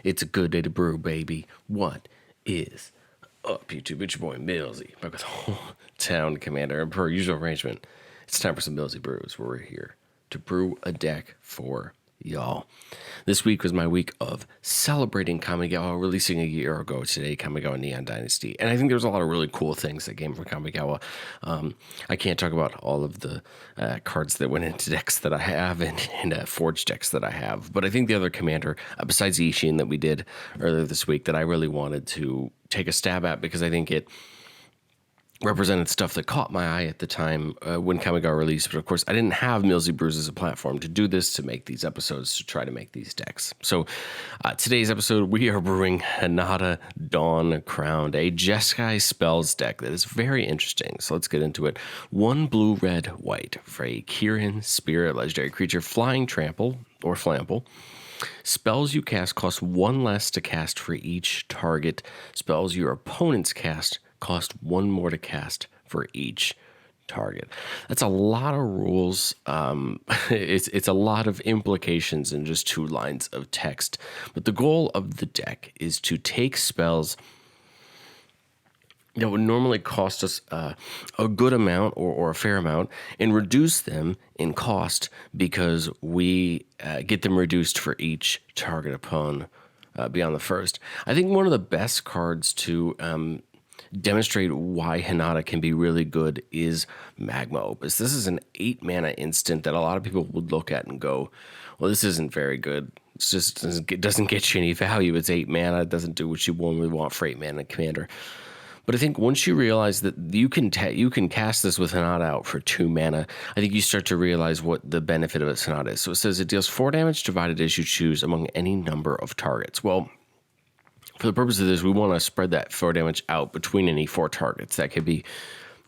It's a good day to brew, baby. What is up, YouTube? It's your boy Millzy, back with Hometown Commander. And per usual arrangement, it's time for some Millzy Brews. We're here to brew a deck for y'all. This week was my week of celebrating Kamigawa, releasing a year ago today, Kamigawa Neon Dynasty. And I think there's a lot of really cool things that came from Kamigawa. I can't talk about all of the cards that went into decks that I have and forged decks that I have. But I think the other commander, besides Ishin that we did earlier this week, that I really wanted to take a stab at because I think it represented stuff that caught my eye at the time when Kamigawa released. But of course, I didn't have Millzy Brews as a platform to do this, to make these episodes, to try to make these decks. So today's episode, we are brewing Hinata Dawn Crowned, a Jeskai spells deck that is very interesting. So let's get into it. 1 blue, red, white for a Kirin Spirit legendary creature, flying, trample, or flample. Spells you cast cost 1 less to cast for each target. Spells your opponents cast cost 1 more to cast for each target. That's a lot of rules. It's a lot of implications in just 2 lines of text. But the goal of the deck is to take spells that would normally cost us a good amount or a fair amount and reduce them in cost because we get them reduced for each target upon beyond the first. I think one of the best cards to demonstrate why Hinata can be really good is Magma Opus. This is an 8 mana instant that a lot of people would look at and go, well, this isn't very good. It doesn't get you any value. It's 8 mana. It doesn't do what you normally want for 8 mana commander. But I think once you realize that you can cast this with Hinata out for 2 mana, I think you start to realize what the benefit of its Hinata is. So it says it deals 4 damage divided as you choose among any number of targets. Well, for the purpose of this, we want to spread that 4 damage out between any 4 targets. That could be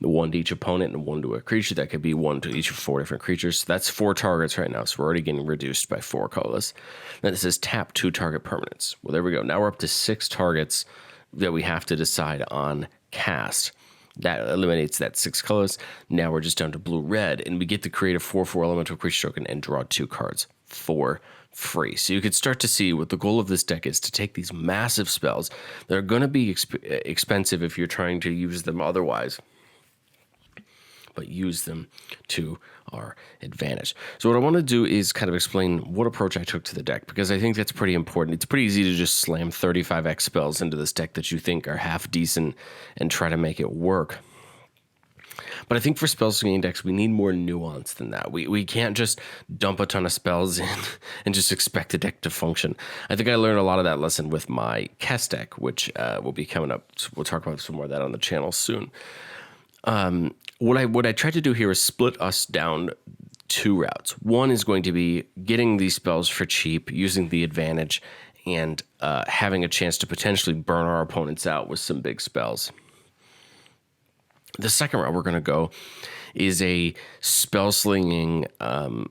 1 to each opponent and 1 to a creature. That could be 1 to each of 4 different creatures. So that's 4 targets right now. So we're already getting reduced by 4 colors. Then it says tap 2 target permanents. Well, there we go. Now we're up to 6 targets that we have to decide on cast. That eliminates that 6 colors. Now we're just down to blue-red, and we get to create a 4/4 elemental creature token and draw 2 cards for free. So you could start to see what the goal of this deck is, to take these massive spells that are going to be expensive if you're trying to use them otherwise, but use them to our advantage. So what I want to do is kind of explain what approach I took to the deck, because I think that's pretty important. It's pretty easy to just slam 35x spells into this deck that you think are half decent and try to make it work. But I think for spell slinging decks, we need more nuance than that. We can't just dump a ton of spells in and just expect the deck to function. I think I learned a lot of that lesson with my Kess deck, which will be coming up. We'll talk about some more of that on the channel soon. What I tried to do here is split us down 2 routes. One is going to be getting these spells for cheap, using the advantage, and having a chance to potentially burn our opponents out with some big spells. The second route we're going to go is a spell slinging, a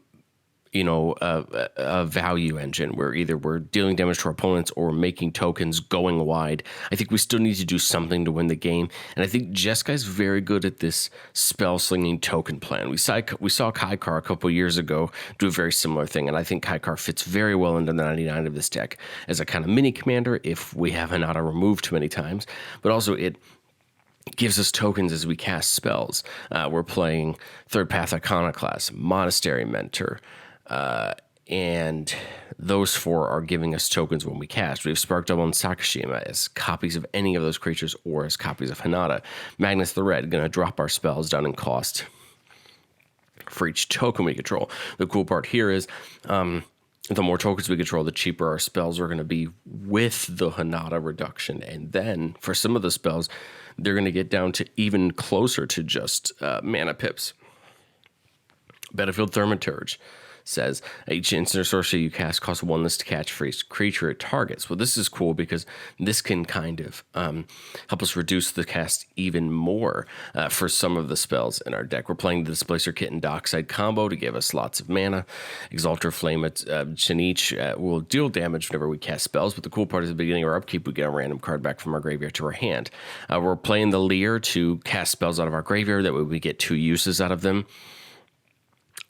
value engine where either we're dealing damage to our opponents or making tokens going wide. I think we still need to do something to win the game. And I think Jeskai's very good at this spell slinging token plan. We saw Kaikar a couple years ago do a very similar thing. And I think Kaikar fits very well into the 99 of this deck as a kind of mini commander if we have Hinata removed too many times. But also it gives us tokens as we cast spells. We're playing Third Path Iconoclast, Monastery Mentor, and those 4 are giving us tokens when we cast. We have Spark Double and Sakashima as copies of any of those creatures or as copies of Hinata. Magnus the Red, going to drop our spells down in cost for each token we control. The cool part here is the more tokens we control, the cheaper our spells are going to be with the Hinata reduction. And then for some of the spells, they're going to get down to even closer to just mana pips. Battlefield Thaumaturge says each instant or sorcery you cast costs 1 less to catch for each creature it targets. Well, this is cool because this can kind of help us reduce the cast even more for some of the spells in our deck. We're playing the Displacer Kit and Dockside combo to give us lots of mana. Exalter Flame at Shinich will deal damage whenever we cast spells, but the cool part is at the beginning of our upkeep, we get a random card back from our graveyard to our hand. We're playing the Leer to cast spells out of our graveyard. That way we get 2 uses out of them.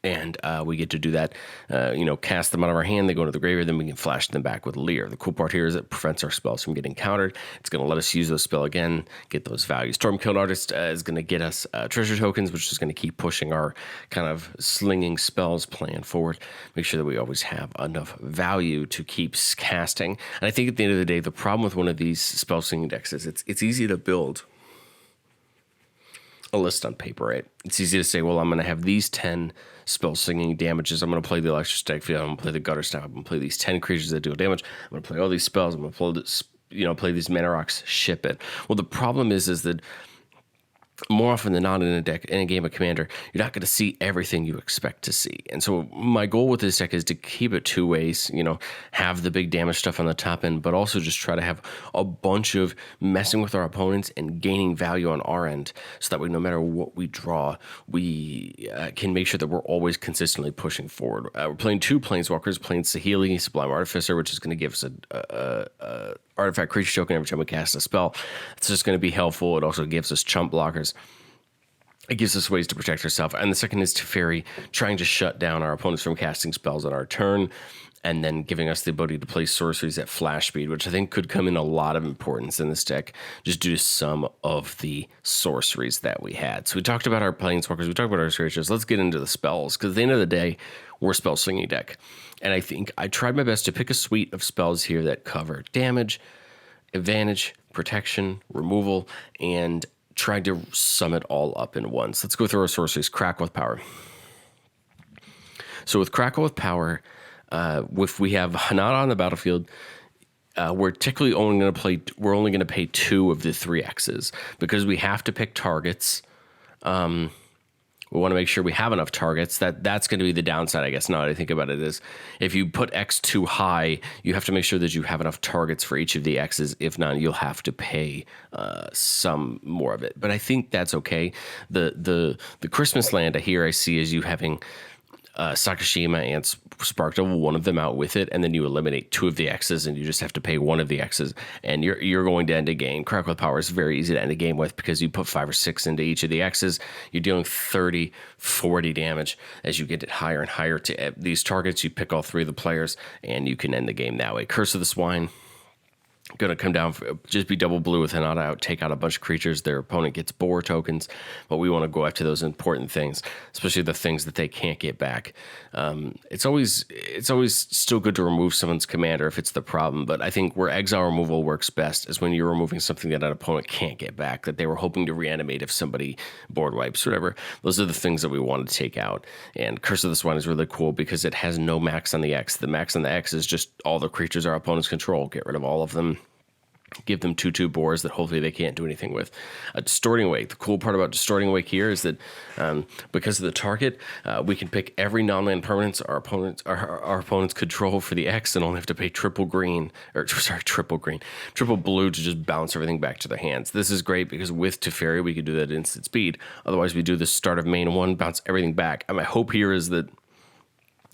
And we get to do that, cast them out of our hand, they go into the graveyard, then we can flash them back with Leer. The cool part here is it prevents our spells from getting countered. It's going to let us use those spell again, get those values. Stormkill Artist is going to get us treasure tokens, which is going to keep pushing our kind of slinging spells plan forward. Make sure that we always have enough value to keep casting. And I think at the end of the day, the problem with one of these spell slinging decks is it's easy to build a list on paper, right? It's easy to say, well, I'm going to have these 10 spell singing damages. I'm going to play the Electrostatic Field. I'm going to play the Gutter Staff. I'm going to play these 10 creatures that deal damage. I'm going to play all these spells. I'm going to play this, play these mana rocks, ship it. Well, the problem is that more often than not in a game of Commander, you're not going to see everything you expect to see. And so my goal with this deck is to keep it two ways, have the big damage stuff on the top end, but also just try to have a bunch of messing with our opponents and gaining value on our end so that way, no matter what we draw, we can make sure that we're always consistently pushing forward. We're playing two Planeswalkers, playing Saheeli, Sublime Artificer, which is going to give us a artifact creature token every time we cast a spell. It's just going to be helpful. It also gives us chump blockers. It gives us ways to protect ourselves. And the second is Teferi, trying to shut down our opponents from casting spells on our turn, and then giving us the ability to play sorceries at flash speed, which I think could come in a lot of importance in this deck, just due to some of the sorceries that we had. So we talked about our Planeswalkers, we talked about our creatures. Let's get into the spells, because at the end of the day, we're a spell slinging deck. And I think I tried my best to pick a suite of spells here that cover damage, advantage, protection, removal, and tried to sum it all up in one. So let's go through our sorceries. Crackle with Power. So with Crackle with Power, if we have Hinata on the battlefield, we're typically only going to pay 2 of the 3 X's because we have to pick targets. We want to make sure we have enough targets. That's going to be the downside, I guess, now that I think about it, is if you put X too high, you have to make sure that you have enough targets for each of the X's. If not, you'll have to pay some more of it. But I think that's okay. The Christmas land here I see is you having Sakashima and Spark Devil, one of them out with it, and then you eliminate 2 of the X's and you just have to pay 1 of the X's, and you're going to end a game. Crackle with Power is very easy to end a game with because you put 5 or 6 into each of the X's. You're dealing 30, 40 damage. As you get it higher and higher to these targets, you pick all 3 of the players and you can end the game that way. Curse of the Swine. Going to come down, just be double blue with Hinata out, take out a bunch of creatures. Their opponent gets boar tokens, but we want to go after those important things, especially the things that they can't get back. It's always still good to remove someone's commander if it's the problem, but I think where exile removal works best is when you're removing something that an opponent can't get back, that they were hoping to reanimate if somebody board wipes or whatever. Those are the things that we want to take out. And Curse of the Swine is really cool because it has no max on the X. The max on the X is just all the creatures our opponents control. Get rid of all of them. Give them 2/2 boars that hopefully they can't do anything with. Distorting Wake. The cool part about Distorting Wake here is that because of the target, we can pick every non-land permanence our opponents control for the X and only have to pay triple blue to just bounce everything back to their hands. This is great because with Teferi we could do that at instant speed. Otherwise we do the start of main 1, bounce everything back. And my hope here is that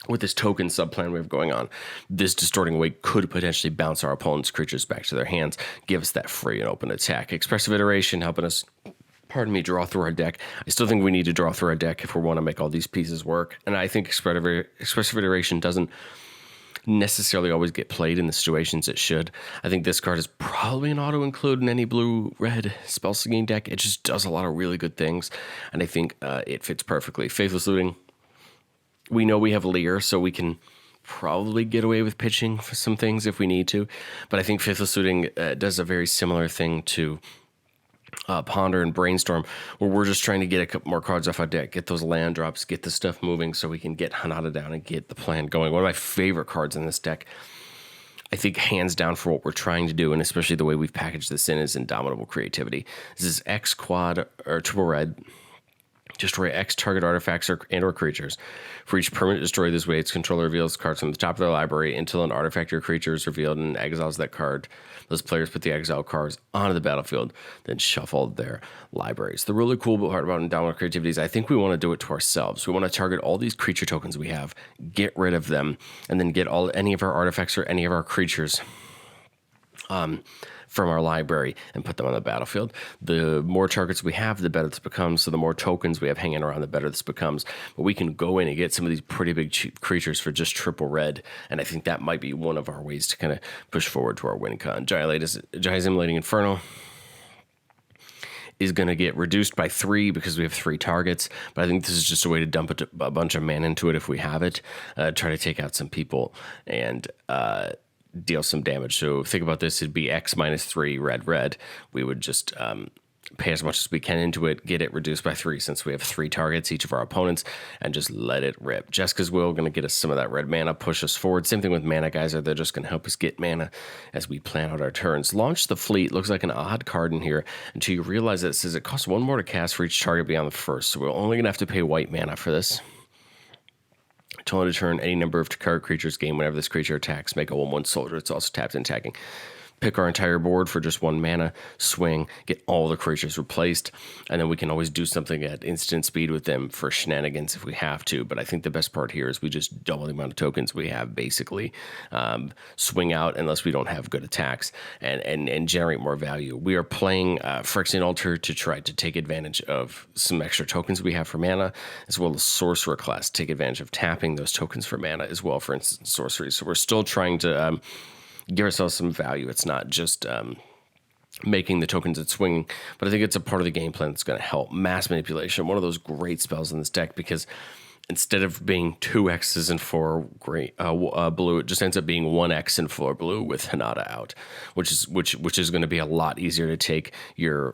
with this token subplan we have going on, this Distorting Wake could potentially bounce our opponent's creatures back to their hands, give us that free and open attack. Expressive Iteration helping us, draw through our deck. I still think we need to draw through our deck if we want to make all these pieces work. And I think Expressive Iteration doesn't necessarily always get played in the situations it should. I think this card is probably an auto-include in any blue-red spell-slinging deck. It just does a lot of really good things, and I think it fits perfectly. Faithless Looting. We know we have Leer, so we can probably get away with pitching for some things if we need to. But I think Faithless Looting does a very similar thing to Ponder and Brainstorm, where we're just trying to get a couple more cards off our deck, get those land drops, get the stuff moving so we can get Hinata down and get the plan going. One of my favorite cards in this deck, I think hands down for what we're trying to do, and especially the way we've packaged this in, is Indomitable Creativity. This is X quad or triple red. Destroy X target artifacts or creatures. For each permanent destroyed this way, its controller reveals cards from the top of their library until an artifact or creature is revealed and exiles that card. Those players put the exiled cards onto the battlefield, then shuffle their libraries. The really cool part about Indomitable Creativity is I think we want to do it to ourselves. We want to target all these creature tokens we have, get rid of them, and then get any of our artifacts or any of our creatures from our library and put them on the battlefield. The more targets we have, the better this becomes. So the more tokens we have hanging around, the better this becomes. But we can go in and get some of these pretty big cheap creatures for just triple red. And I think that might be one of our ways to kind of push forward to our win con. Giant Immolating Inferno is going to get reduced by 3 because we have 3 targets. But I think this is just a way to dump a bunch of mana into it if we have it. Try to take out some people and deal some damage. So think about this. It'd be X minus 3 red. We would just pay as much as we can into it, get it reduced by 3 since we have 3 targets, each of our opponents, and just let it rip. Jessica's Will going to get us some of that red mana, push us forward. Same thing with Mana Geyser. They're just going to help us get mana as we plan out our turns. Launch the Fleet looks like an odd card in here until you realize that it says it costs 1 more to cast for each target beyond the first. So we're only going to have to pay white mana for this. Until end of turn, any number of card creatures gain whenever this creature attacks. Make a 1/1 soldier. It's also tapped and attacking. Pick our entire board for just 1 mana, swing, get all the creatures replaced, and then we can always do something at instant speed with them for shenanigans if we have to. But I think the best part here is we just double the amount of tokens we have, basically. Swing out unless we don't have good attacks and generate more value. We are playing Phyrexian Altar to try to take advantage of some extra tokens we have for mana, as well as Sorcerer class. Take advantage of tapping those tokens for mana as well, for instance, sorcery. So we're still trying to give ourselves some value. It's not just making the tokens and swinging, but I think it's a part of the game plan that's going to help. Mass Manipulation, one of those great spells in this deck, because instead of being 2 X's and 4 blue, it just ends up being 1 X and 4 blue with Hinata out, which is going to be a lot easier to take your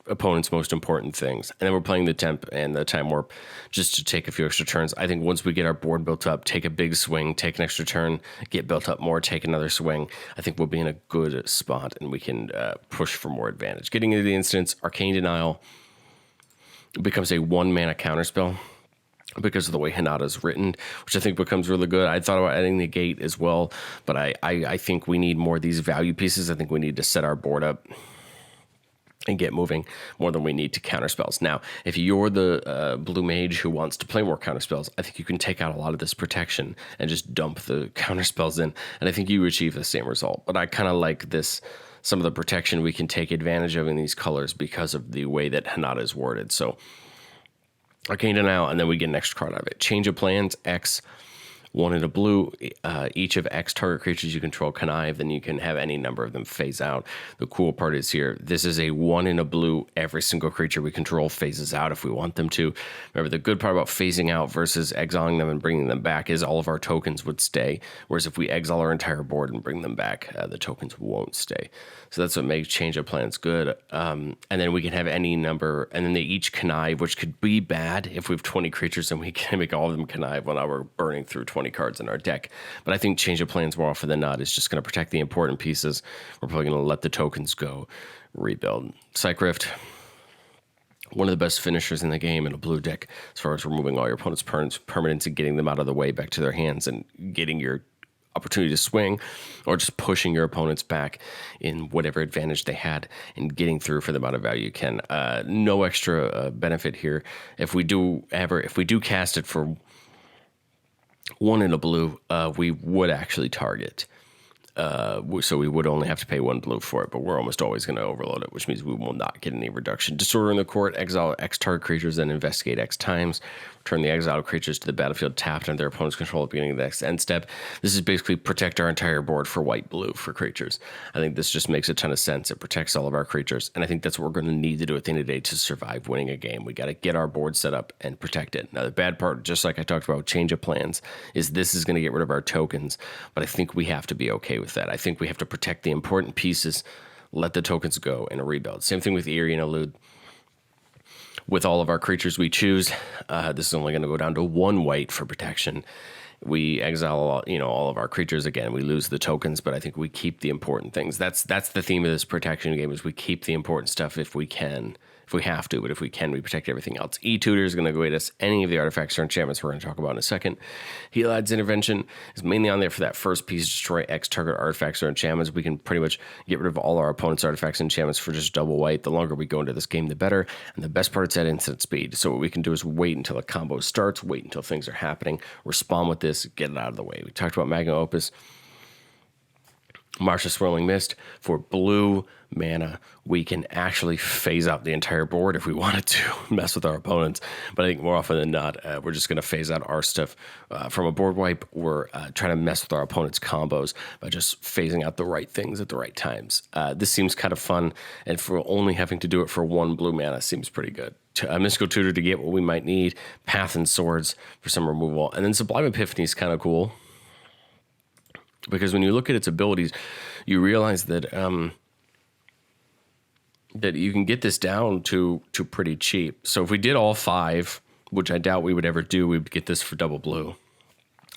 opponent's most important things. And then we're playing the Temp and the Time Warp just to take a few extra turns. I think once we get our board built up, take a big swing, take an extra turn, get built up more, take another swing, I think we'll be in a good spot and we can push for more advantage. Getting into the instance, Arcane Denial becomes a 1 mana counterspell because of the way Hinata is written, which I think becomes really good. I thought about adding Negate as well, but I think we need more of these value pieces. I think we need to set our board up and get moving more than we need to counter spells. Now, if you're the blue mage who wants to play more counter spells, I think you can take out a lot of this protection and just dump the counter spells in, and I think you achieve the same result. But I kind of like this, some of the protection we can take advantage of in these colors because of the way that Hinata is worded. So Arcane Denial, and then we get an extra card out of it. Change of Plans, X, 1 in a blue, each of X target creatures you control connive, then you can have any number of them phase out. The cool part is here, this is a 1 in a blue, every single creature we control phases out if we want them to. Remember, the good part about phasing out versus exiling them and bringing them back is all of our tokens would stay, whereas if we exile our entire board and bring them back, the tokens won't stay. So that's what makes Change of Plans good. And then we can have any number, and then they each connive, which could be bad if we have 20 creatures and we can make all of them connive when we're burning through 20 cards in our deck. But I think Change of Plans more often than not is just going to protect the important pieces. We're probably going to let the tokens go, rebuild. Psych Rift, one of the best finishers in the game in a blue deck, as far as removing all your opponent's permanents and getting them out of the way back to their hands and getting your opportunity to swing, or just pushing your opponents back in whatever advantage they had and getting through for the amount of value you can. No extra benefit here. If we do cast it for 1 in a blue, we would actually target. So we would only have to pay 1 blue for it, but we're almost always going to overload it, which means we will not get any reduction. Disorder in the Court, exile X target creatures, then investigate X times. Return the exiled creatures to the battlefield tapped under their opponent's control at the beginning of the next end step. This is basically protect our entire board for white-blue for creatures. I think this just makes a ton of sense. It protects all of our creatures, and I think that's what we're going to need to do at the end of the day to survive winning a game. We got to get our board set up and protect it. Now, the bad part, just like I talked about Change of Plans, is this is going to get rid of our tokens, but I think we have to be okay with that. I think we have to protect the important pieces, let the tokens go, and rebuild. Same thing with Eerie and Elude. With all of our creatures we choose, this is only going to go down to 1 white for protection. We exile all of our creatures again. We lose the tokens, but I think we keep the important things. That's the theme of this protection game, is we keep the important stuff if we can. If we have to, but if we can, we protect everything else. E-Tutor is going to go at us any of the artifacts or enchantments we're going to talk about in a second. Helad's Intervention is mainly on there for that first piece, destroy X target artifacts or enchantments. We can pretty much get rid of all our opponent's artifacts and enchantments for just double white. The longer we go into this game, the better. And the best part is at instant speed. So what we can do is wait until the combo starts, wait until things are happening, respond with this, get it out of the way. We talked about Magnum Opus. Marsh of Swirling Mist. For blue mana, we can actually phase out the entire board if we wanted to mess with our opponents. But I think more often than not, we're just going to phase out our stuff from a board wipe. We're trying to mess with our opponent's combos by just phasing out the right things at the right times. This seems kind of fun, and for only having to do it for 1 blue mana seems pretty good. A Mystical Tutor to get what we might need, Path and Swords for some removal, and then Sublime Epiphany is kind of cool. Because when you look at its abilities, you realize that that you can get this down to pretty cheap. So if we did all 5, which I doubt we would ever do, we'd get this for double blue.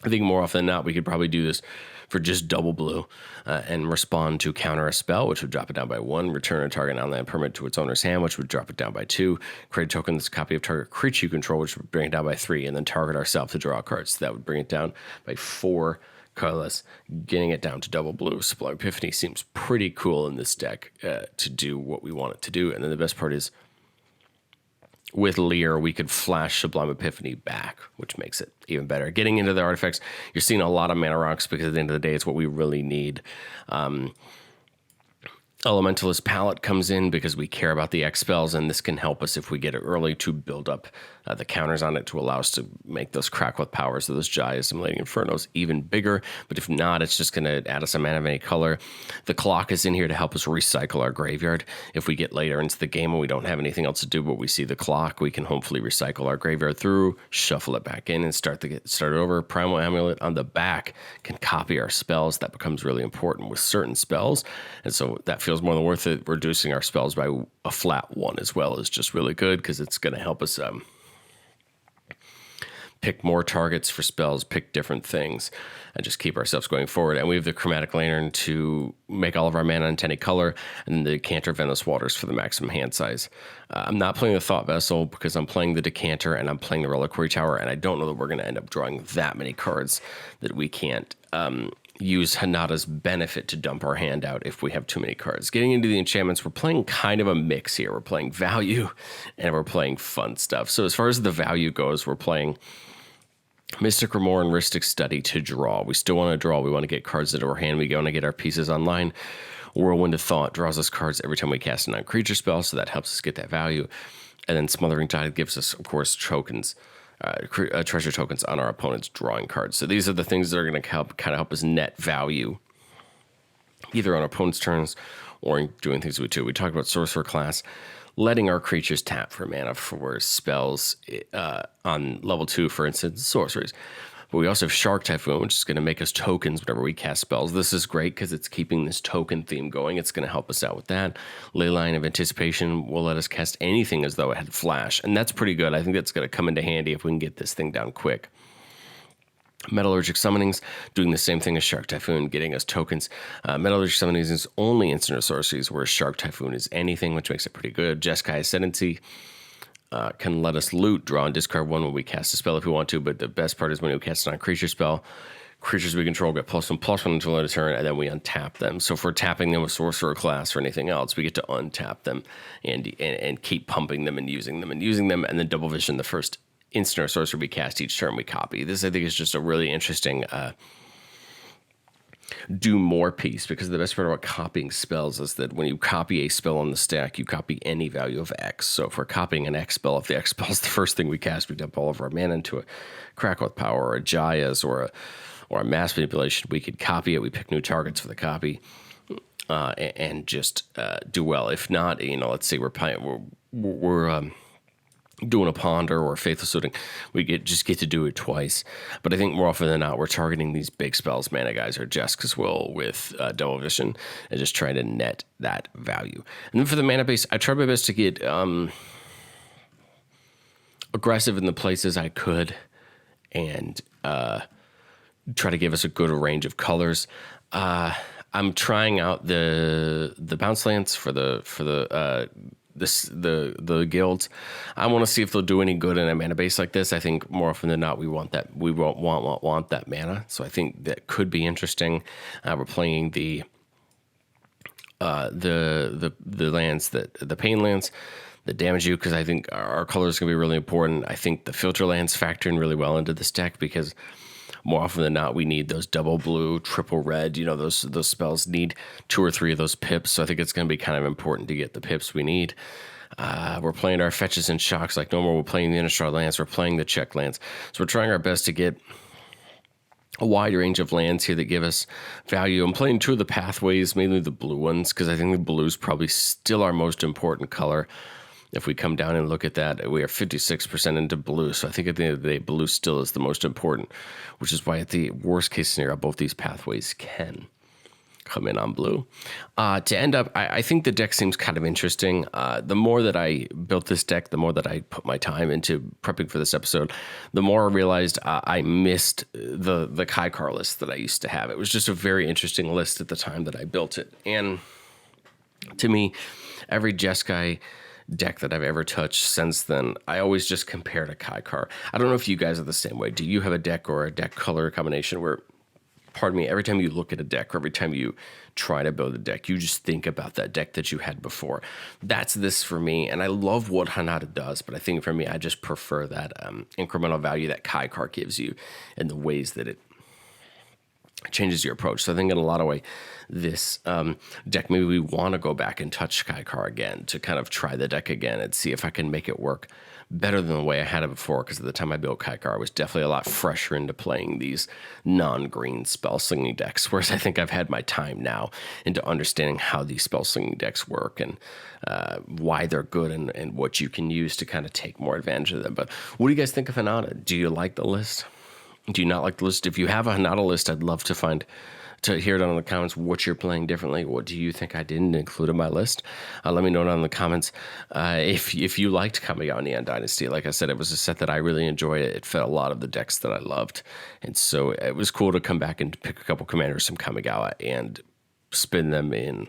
I think more often than not, we could probably do this for just double blue and respond to counter a spell, which would drop it down by 1, return a target non-land permanent to its owner's hand, which would drop it down by 2, create a token that's a copy of target creature you control, which would bring it down by 3, and then target ourselves to draw cards. So that would bring it down by 4 colorless, getting it down to double blue. Sublime Epiphany seems pretty cool in this deck to do what we want it to do. And then the best part is, with Lear, we could flash Sublime Epiphany back, which makes it even better. Getting into the artifacts, you're seeing a lot of mana rocks because at the end of the day, it's what we really need. Elementalist Palette comes in because we care about the X spells, and this can help us if we get it early to build up the counters on it to allow us to make those Crackworth powers of those Jaya Assimilating Infernos even bigger. But if not, it's just going to add us a mana of any color. The clock is in here to help us recycle our graveyard. If we get later into the game and we don't have anything else to do but we see the clock, we can hopefully recycle our graveyard through, shuffle it back in, and start over. Primal Amulet on the back can copy our spells. That becomes really important with certain spells, and so that feels more than worth it. Reducing our spells by a flat 1 as well is just really good because it's going to help us pick more targets for spells, pick different things, and just keep ourselves going forward. And we have the Chromatic Lantern to make all of our mana into any color, and the Decanter of Endless Waters for the maximum hand size. I'm not playing the Thought Vessel because I'm playing the Decanter and I'm playing the Reliquary Tower, and I don't know that we're going to end up drawing that many cards that we can't use Hinata's benefit to dump our hand out if we have too many cards. Getting into the enchantments, we're playing kind of a mix here. We're playing value and we're playing fun stuff. So as far as the value goes, we're playing Mystic Remor and Rhystic Study to draw. We still want to draw. We want to get cards into our hand. We want to get our pieces online. Whirlwind of Thought draws us cards every time we cast a non-creature spell, so that helps us get that value. And then Smothering Tide gives us, of course, tokens, treasure tokens on our opponent's drawing cards. So these are the things that are going to help us net value, either on our opponent's turns or in doing things we do. We talked about Sorcerer class, letting our creatures tap for mana for spells on level 2, for instance, sorceries. But we also have Shark Typhoon, which is going to make us tokens whenever we cast spells. This is great because it's keeping this token theme going. It's going to help us out with that. Leyline of Anticipation will let us cast anything as though it had flash, and that's pretty good. I think that's going to come into handy if we can get this thing down quick. Metallurgic Summonings, doing the same thing as Shark Typhoon, getting us tokens. Metallurgic Summonings is only instant or sorceries, whereas Shark Typhoon is anything, which makes it pretty good. Jeskai Ascendancy can let us loot, draw, and discard 1 when we cast a spell if we want to, but the best part is when we cast a non-creature spell, creatures we control get +1/+1 until end of turn, and then we untap them. So if we're tapping them with Sorcerer class or anything else, we get to untap them and keep pumping them and using them, and then Double Vision the first instant or sorcery we cast each turn we copy. This, I think, is just a really interesting do more piece, because the best part about copying spells is that when you copy a spell on the stack, you copy any value of X. So if we're copying an X spell, if the X spell is the first thing we cast, we dump all of our mana into a Crackworth Power or a Jaya's or a Mass Manipulation. We could copy it. We pick new targets for the copy and just do well. If not, let's say we're doing a Ponder or a Faithless Looting, we just get to do it twice. But I think more often than not, we're targeting these big spells, Mana Guys or Jesk as well, with Double Vision, and just trying to net that value. And then for the mana base, I tried my best to get aggressive in the places I could and try to give us a good range of colors. I'm trying out the bounce lands for the guilds. I want to see if they'll do any good in a mana base like this. I think more often than not, we want that. We won't want that mana. So I think that could be interesting. We're playing the lands the pain lands that damage you, because I think our color is going to be really important. I think the filter lands factor in really well into this deck, because more often than not, we need those double blue, triple red. Those spells need 2 or 3 of those pips. So I think it's going to be kind of important to get the pips we need. We're playing our fetches and shocks like normal. We're playing the Innistrad lands. We're playing the check lands. So we're trying our best to get a wide range of lands here that give us value. I'm playing 2 of the pathways, mainly the blue ones, because I think the blue is probably still our most important color. If we come down and look at that, we are 56% into blue. So I think at the end of the day, blue still is the most important, which is why at the worst case scenario, both these pathways can come in on blue. To end up, I think the deck seems kind of interesting. The more that I built this deck, the more that I put my time into prepping for this episode, the more I realized I missed the Kaikar list that I used to have. It was just a very interesting list at the time that I built it. And to me, every Jeskai deck that I've ever touched since then, I always just compare to Kaikar. I don't know if you guys are the same way. Do you have a deck or a deck color combination where, pardon me, every time you look at a deck or every time you try to build a deck, you just think about that deck that you had before? That's this for me, and I love what Hinata does, but I think for me, I just prefer that incremental value that Kaikar gives you and the ways that it changes your approach. So I think in a lot of way, this deck, maybe we want to go back and touch Kaikar again to kind of try the deck again and see if I can make it work better than the way I had it before. Because at the time I built Kaikar, I was definitely a lot fresher into playing these non-green spell slinging decks. Whereas I think I've had my time now into understanding how these spell slinging decks work and why they're good and what you can use to kind of take more advantage of them. But what do you guys think of Hinata? Do you like the list? Do you not like the list? If you have a Hinata list, I'd love to hear it down in the comments what you're playing differently. What do you think I didn't include in my list? Let me know down in the comments. If you liked Kamigawa Neon Dynasty, like I said, it was a set that I really enjoyed. It fit a lot of the decks that I loved. And so it was cool to come back and pick a couple commanders from Kamigawa and spin them in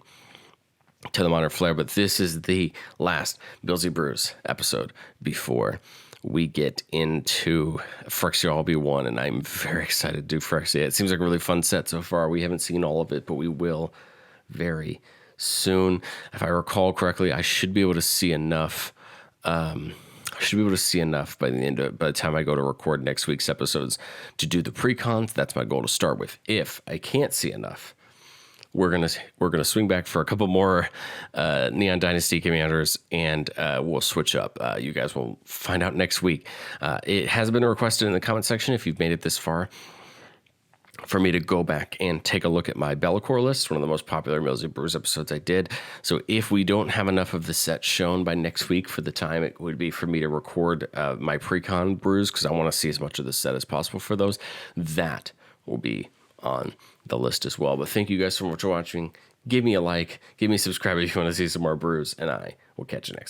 to the Modern Flair. But this is the last Millzy Brews episode before we get into Phyrexia RB1, and I'm very excited to do Phyrexia. It seems like a really fun set so far. We haven't seen all of it, but we will very soon. If I recall correctly, I should be able to see enough. I should be able to see enough by the time I go to record next week's episodes to do the pre-cons. That's my goal to start with. If I can't see enough, we're gonna swing back for a couple more Neon Dynasty commanders, and we'll switch up. You guys will find out next week. It has been requested in the comment section, if you've made it this far, for me to go back and take a look at my Be'lakor list, one of the most popular Millzy Brews episodes I did. So if we don't have enough of the set shown by next week for the time it would be for me to record my pre-con brews, because I want to see as much of the set as possible for those, that will be on the list as well. But thank you guys so much for watching. Give me a like, give me a subscribe if you want to see some more brews, and I will catch you next time.